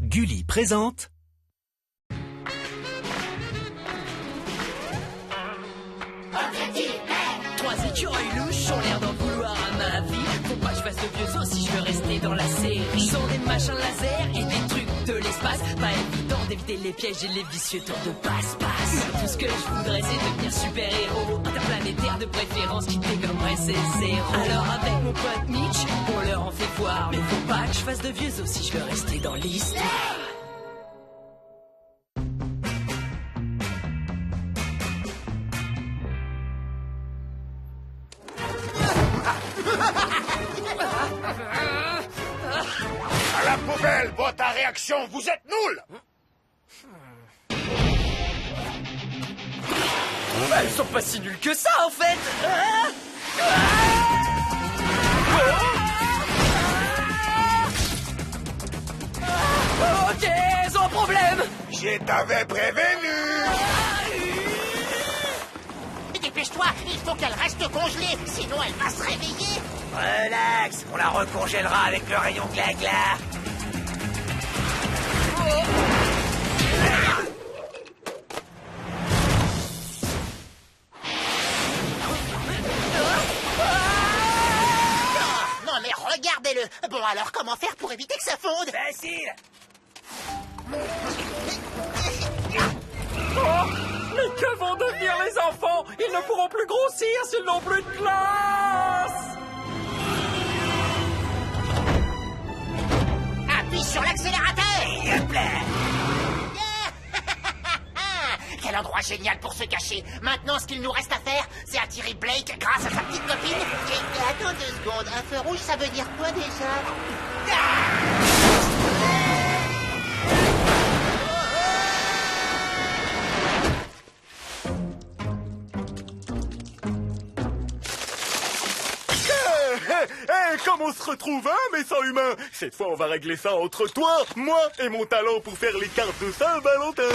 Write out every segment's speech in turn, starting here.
Gulli présente. Trois écureuils louches ont l'air d'en vouloir à ma vie. Faut pas que je fasse de vieux os si je veux rester dans la série. Sont des machins laser et des trucs de l'espace. Pas évident d'éviter les pièges et les vicieux tours de passe-passe. Moi, tout ce que je voudrais c'est devenir super-héros interplanétaire de préférence qui dégommerait ses zéros. Alors avec mon pote Mitch, on leur en fait voir. Mais faut pas que je fasse de vieux os si je veux rester dans l'histoire. À la poubelle, boîte à réaction, vous êtes nuls! Elles sont pas si nulles que ça en fait. Ok, ils ont un problème. Je t'avais prévenu! Dépêche-toi, il faut qu'elle reste congelée, sinon elle va se réveiller. Relax, on la recongélera avec le rayon gla-gla. Non mais regardez-le. Bon alors comment faire pour éviter que ça fonde? Facile. Mais que vont devenir les enfants? Ils ne pourront plus grossir s'ils n'ont plus de place. Appuie sur l'accélérateur. Hop là. Quel endroit génial pour se cacher. Maintenant, ce qu'il nous reste à faire, c'est attirer Blake grâce à sa petite copine. Et attends 2 secondes, un feu rouge, ça veut dire quoi déjà? Comme on se retrouve, hein, mes sangs humains? Cette fois, on va régler ça entre toi, moi et mon talent pour faire les cartes de Saint-Valentin.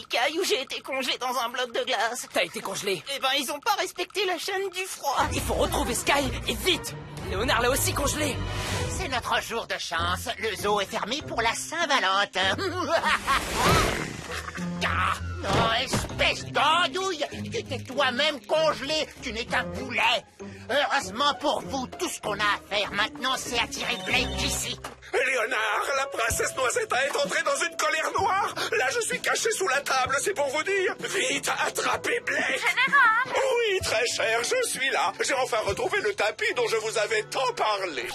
Caillou, j'ai été congelé dans un bloc de glace. T'as été congelé. Eh ben, ils ont pas respecté la chaîne du froid. Il faut retrouver Sky et vite. Léonard l'a aussi congelé. C'est notre jour de chance. Le zoo est fermé pour la Saint-Valentin. Ah, non, espèce d'andouille! Tu t'es toi-même congelé, tu n'es qu'un poulet. Heureusement pour vous, tout ce qu'on a à faire maintenant, c'est attirer Blake d'ici. Léonard, la princesse Noisetta est entrée dans une colère noire. Là, je suis caché sous la table, c'est pour vous dire. Vite, attrapez Blake. Général! Oui, très cher, je suis là. J'ai enfin retrouvé le tapis dont je vous avais tant parlé.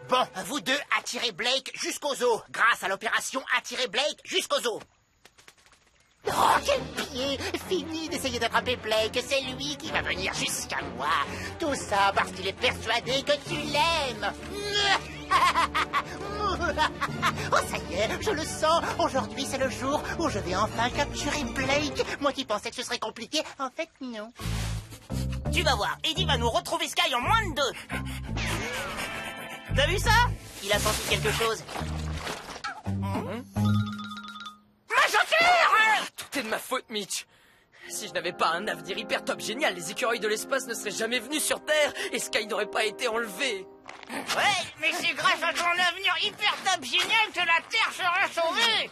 Bon, vous deux, attirez Blake jusqu'au zoo, grâce à l'opération Attirer Blake jusqu'au zoo. Oh, quel pied! Fini d'essayer d'attraper Blake, c'est lui qui va venir jusqu'à moi. Tout ça parce qu'il est persuadé que tu l'aimes. Oh, ça y est, je le sens. Aujourd'hui, c'est le jour où je vais enfin capturer Blake. Moi qui pensais que ce serait compliqué, en fait, non. Tu vas voir, Eddie va nous retrouver Sky en moins de 2. T'as vu ça? Il a senti quelque chose. Ma chaussure! Tout est de ma faute, Mitch. Si je n'avais pas un avenir hyper top génial, les écureuils de l'espace ne seraient jamais venus sur Terre et Sky n'aurait pas été enlevé. Ouais, mais c'est grâce à ton avenir hyper top génial que la Terre sera sauvée.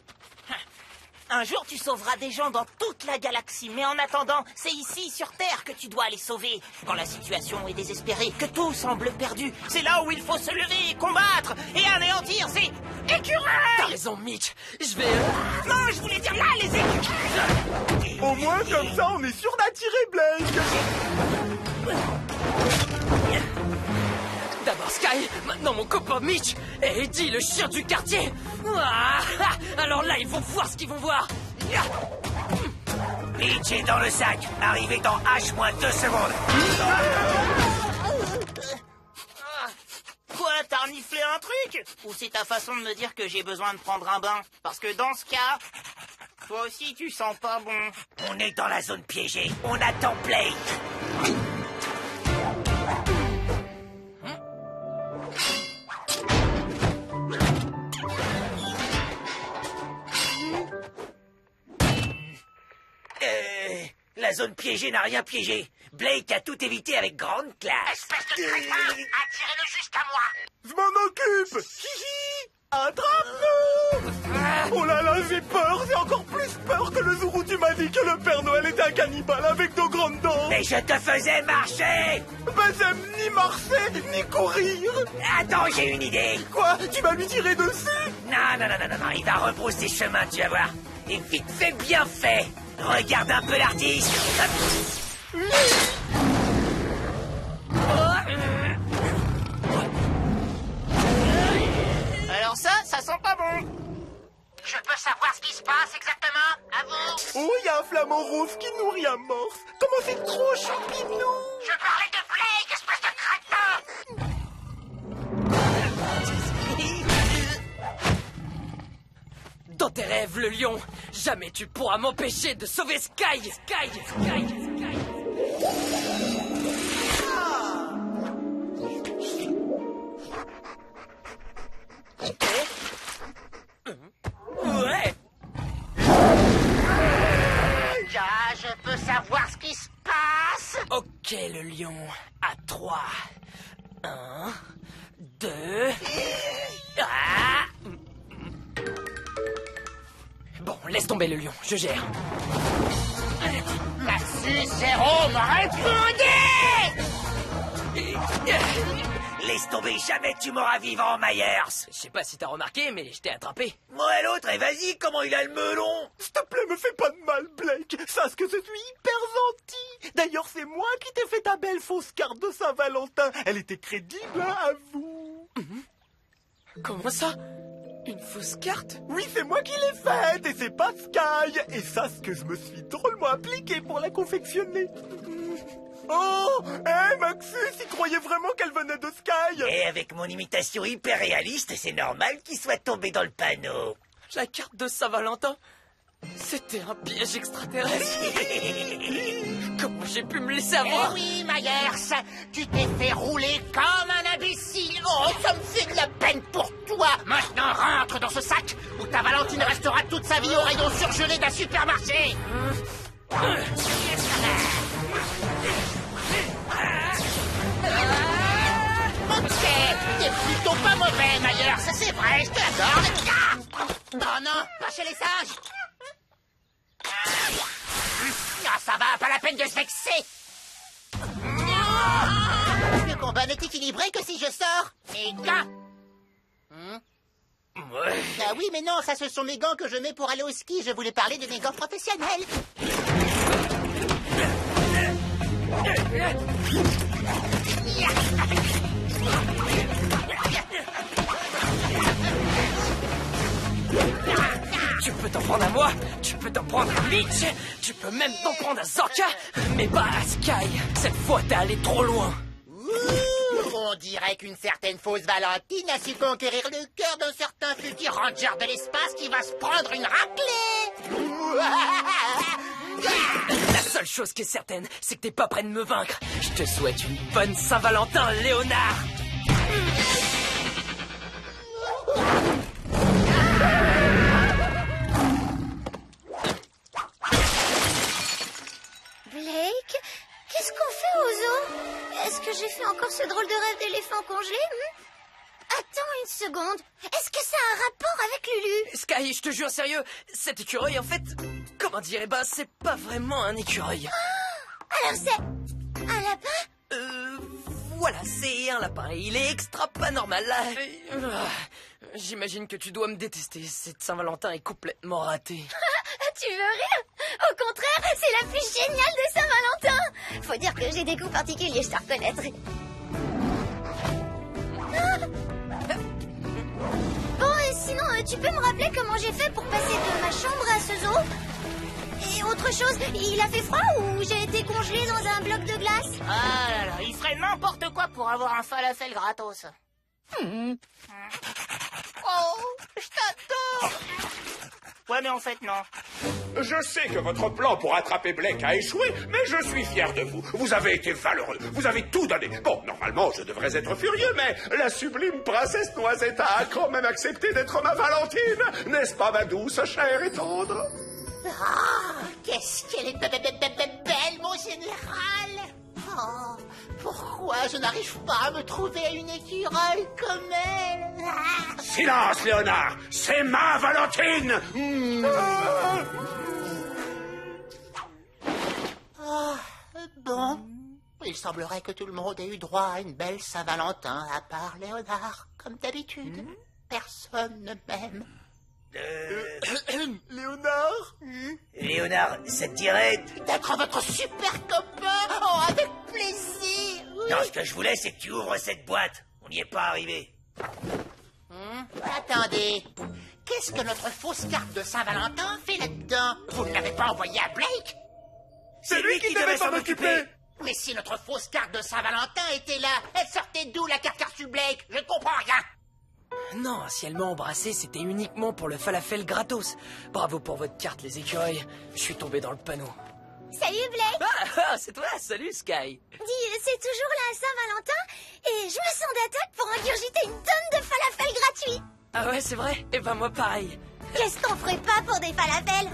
Un jour, tu sauveras des gens dans toute la galaxie. Mais en attendant, c'est ici, sur Terre, que tu dois les sauver. Quand la situation est désespérée, que tout semble perdu, c'est là où il faut se lever, combattre et anéantir ces T'as écureuils. raison, Mitch. Je vais... Non, je voulais dire là, les écureuils. Au moins, comme ça, on est sûr d'attirer Blake. D'abord Sky, maintenant mon copain Mitch, et Eddie, le chien du quartier. Ah, alors là, ils vont voir ce qu'ils vont voir. Mitch est dans le sac. Arrivé dans H-2 secondes. Quoi, t'as reniflé un truc? Ou c'est ta façon de me dire que j'ai besoin de prendre un bain? Parce que dans ce cas, toi aussi tu sens pas bon. On est dans la zone piégée. On attend Blake. La la zone piégée n'a rien piégé. Blake a tout évité avec grande classe. Espèce de crétin, attirez-le jusqu'à moi. Je m'en occupe. Hihi. Attrape-nous. Oh là là, j'ai peur. J'ai encore plus peur que le jour où tu m'as dit que le Père Noël était un cannibale avec de grandes dents. Mais je te faisais marcher. Ben j'aime ni marcher, ni courir. Attends, j'ai une idée. Quoi? Tu vas lui tirer dessus? Non, il va rebrousser chemin, tu vas voir. Et vite fait, bien fait. Regarde un peu l'artiste. Alors ça sent pas bon. Je peux savoir ce qui se passe exactement? À vous? Oh, il y a un flamant rose qui nourrit un morse. Comment c'est trop champinou. Je parlais de Blake, espèce de crétin. Dans tes rêves, le lion, jamais tu pourras m'empêcher de sauver Sky. Ouais. Je peux savoir ce qui se passe? Ok, le lion, à 3. 1, 2... Ah. Bon, laisse tomber le lion, je gère. Maxus Zéro m'a répondu. Laisse tomber, jamais tu m'auras vivant, Myers. Je sais pas si t'as remarqué, mais je t'ai attrapé. Moi et l'autre, et vas-y, comment il a le melon? S'il te plaît, me fais pas de mal, Blake. Sache que je suis hyper gentil. D'ailleurs, c'est moi qui t'ai fait ta belle fausse carte de Saint-Valentin. Elle était crédible, hein, avoue. Comment ça? Une fausse carte? Oui, c'est moi qui l'ai faite et c'est pas Sky. Et sache que je me suis drôlement appliqué pour la confectionner. Oh, Maxus, il croyait vraiment qu'elle venait de Sky. Et avec mon imitation hyper réaliste, c'est normal qu'il soit tombé dans le panneau. La carte de Saint-Valentin? C'était un piège extraterrestre. Comment j'ai pu me laisser avoir? Eh oui, Myers, tu t'es fait rouler comme un imbécile. Oh, ça me fait de la peine pour toi. Maintenant, rentre dans ce sac où ta Valentine restera toute sa vie au rayon surgelé d'un supermarché. Ok, t'es plutôt pas mauvais, Myers, c'est vrai, je t'adore. Oh non, pas chez les sages. Ah, ça va, pas la peine de se vexer. Le combat n'est équilibré que si je sors mes gants. Ouais. Ah oui, mais non, ça ce sont mes gants que je mets pour aller au ski. Je voulais parler de mes gants professionnels. Tu peux t'en prendre à moi, tu peux t'en prendre à Mitch, tu peux même t'en prendre à Zorka, mais pas à Sky. Cette fois, t'es allé trop loin. Ouh, on dirait qu'une certaine fausse Valentine a su conquérir le cœur d'un certain futur ranger de l'espace qui va se prendre une raclée. La seule chose qui est certaine, c'est que t'es pas prêt de me vaincre. Je te souhaite une bonne Saint-Valentin, Léonard. Blake, qu'est-ce qu'on fait au zoo? Est-ce que j'ai fait encore ce drôle de rêve d'éléphant congelé? Attends une seconde. Est-ce que ça a un rapport avec Lulu? Sky, je te jure sérieux, cet écureuil, en fait, comment dire, c'est pas vraiment un écureuil. Alors c'est un lapin? Voilà, c'est un lapin, et il est extra pas normal, là. J'imagine que tu dois me détester, cette Saint-Valentin est complètement ratée. Tu veux rire? Au contraire, c'est la plus géniale de Saint-Valentin. Faut dire que j'ai des goûts particuliers, je te reconnaîtrai. Bon, sinon, tu peux me rappeler comment j'ai fait pour passer de ma chambre à ce zoo? Et autre chose, il a fait froid ou j'ai été congelée dans un bloc de glace? Ah là là, il ferait n'importe quoi pour avoir un falafel gratos. Oh, je t'adore. Ouais, mais en fait, non. Je sais que votre plan pour attraper Blake a échoué, mais je suis fier de vous. Vous avez été valeureux, vous avez tout donné. Bon, normalement, je devrais être furieux, mais la sublime princesse Noisette a quand même accepté d'être ma Valentine. N'est-ce pas, ma douce, chère et tendre? Ah, qu'est-ce qu'elle est belle, mon général! Oh, pourquoi je n'arrive pas à me trouver une écureuil comme elle? Ah. Silence, Léonard! C'est ma Valentine! Ah, bon. Il semblerait que tout le monde ait eu droit à une belle Saint-Valentin, à part Léonard, comme d'habitude. Personne ne m'aime. Léonard? Léonard, ça te dirait... D'être votre super copain? Oh, avec plaisir! Oui. Non, ce que je voulais, c'est que tu ouvres cette boîte. On n'y est pas arrivé. Attendez. Qu'est-ce que notre fausse carte de Saint-Valentin fait là-dedans? Vous ne l'avez pas envoyée à Blake? C'est lui qui devait s'en occuper! Mais si notre fausse carte de Saint-Valentin était là, elle sortait d'où la carte reçue Blake? Je ne comprends rien. Non, si elle m'a embrassé, c'était uniquement pour le falafel gratos. Bravo pour votre carte, les écureuils. Je suis tombé dans le panneau. Salut Blake. Ah, c'est toi, salut Sky. Dis, c'est toujours la Saint-Valentin et je me sens d'attaque pour ingurgiter une tonne de falafel gratuits. Ah ouais, c'est vrai? Eh ben moi pareil. Qu'est-ce qu'on ferait pas pour des falafels?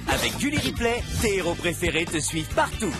Avec Gulli Replay, tes héros préférés te suivent partout.